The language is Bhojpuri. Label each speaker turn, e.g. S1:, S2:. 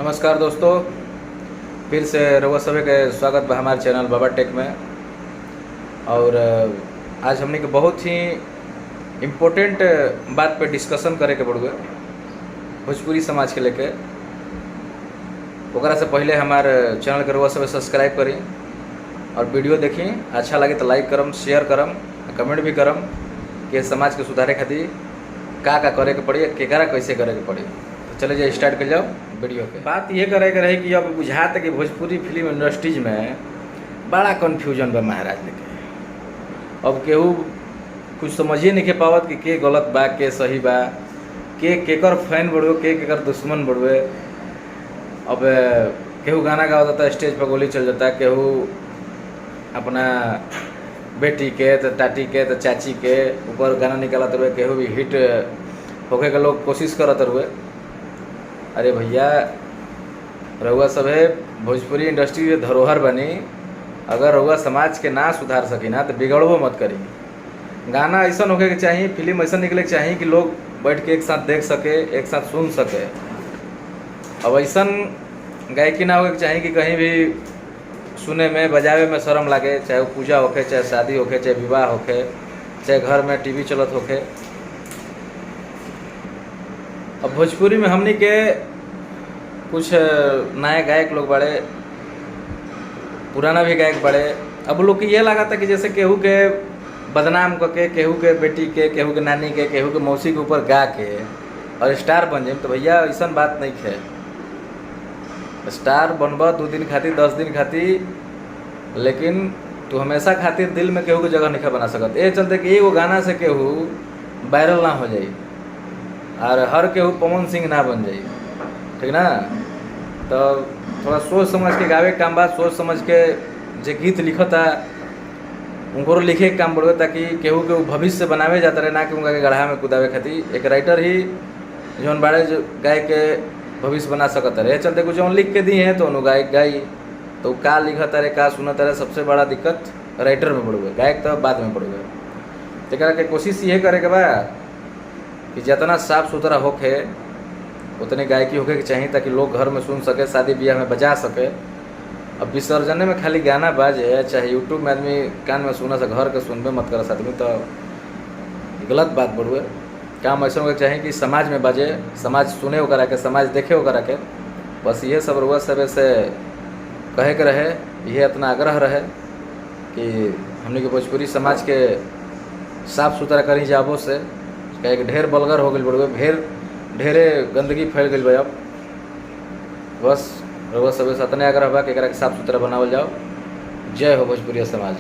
S1: नमस्कार दोस्तों, फिर से रउआ सभी के स्वागत बा हमारे चैनल बाबा टेक में। और आज हमने के बहुत ही इम्पोर्टेंट बात पे डिस्कशन करे के पड़ुए भोजपुरी समाज के लेके। ओकरा से पहले हमारे चैनल के रउआ सभी सब्सक्राइब करी और वीडियो देखी, अच्छा लगे तो लाइक करम, शेयर करम, कमेंट भी करम कि समाज के सुधारे खातिर का करे के पड़ी, केकरा कैसे करे के पड़ी। तो चले जाए स्टार्ट कर जाओ वीडियो के। बात ये करे के रहे कि अब बुझाता कि भोजपुरी फिल्म इंडस्ट्रीज में बड़ा कन्फ्यूजन बा महाराज लेके। अब केहू कुछ समझिए नहीं के पावत कि के गलत बा, के सही बा, के केकर फैन बढ़ुए, के केकर दुश्मन बढ़ुए। अब केहू गाना गा जाता है, स्टेज पर गोली चल जाता है, केहू अपना बेटी के तो टाटी के तो चाची के ऊपर गाना निकालते हुए, केहू भी हिट होके के लोग कोशिश करते हुए। अरे भैया, रउआ सभे भोजपुरी इंडस्ट्री के धरोहर बनी। अगर रउआ समाज के ना सुधार सकी ना तो बिगड़बो मत करी। गाना ऐसा होके के चाहिए, फिल्म ऐसा निकले के चाहिए कि लोग बैठ के एक साथ देख सके, एक साथ सुन सके। अब ऐसा गायकी ना होके के चाहिए कि कहीं भी सुने में, बजावे में शर्म लगे, चाहे वो पूजा होके, चाहे शादी होके, चाहे विवाह होके, चाहे घर में टीवी चलत होके। अब भोजपुरी में हमनी के कुछ नए गायक लोग बड़े, पुराना भी गायक बड़े। अब लोग की ये लगा था कि जैसे केहू के बदनाम करके, केहू के बेटी के, केहू के नानी के, केहू के मौसी के ऊपर गा के और स्टार बन जाए। तो भैया ऐसा बात नहीं है। स्टार बनबा 2 दिन खातिर, 10 दिन खातिर, लेकिन तू हमेशा खातिर दिल में केहू के जगह नहीं बना सकत। ये चलते कि एगो गाना से केहू वायरल ना हो जाए और हर केहू पवन सिंह ना बन जाए, ठीक ना। तो थोड़ा सोच समझ के गावे के काम बा, सोच समझ के जे गीत लिखता उनको लिखे के काम बढ़े, ताकि केहू के भविष्य बनावे जाता रहे, ना कि उनका के गढ़ा में कुदावे खातिर। एक राइटर ही जौन बड़े जो गाय के भविष्य बना सकता रहे। चलते कुछ जौन लिख के दी हैं तो उन्होंने गायक गाई, तो का लिखता रहे, का सुनता रहे। सबसे बड़ा दिक्कत राइटर में पड़ुए, गायक तो बाद में पड़ुए। तो के कोशिश ये करे के बा कि जितना साफ सुथरा होके उतनी गायकी होके के चाहिए, ताकि लोग घर में सुन सके, शादी ब्याह में बजा सके। अब विसर्जन में खाली गाना बाजे, चाहे यूट्यूब में आदमी कान में सुना से, घर के सुनबे मत करस आदमी, तो गलत बात बढ़ुए। काम ऐसा होगा चाहिए कि समाज में बाजे, समाज सुने होकर के, समाज देखे होकर के। बस ये सब रुआ सब से कहे के रहे, यह इतना आग्रह रहे कि हमने के भोजपुरी समाज के साफ सुथरा करी जाबो से। एक ढेर बलगर हो गई बड़ुए, ढेरे गंदगी फैल गई भाई। अब बस रउआ सब से इतने आग्रह बा कि एकरा के साफ सुथरा बनावल जाओ। जय हो भोजपुरी समाज।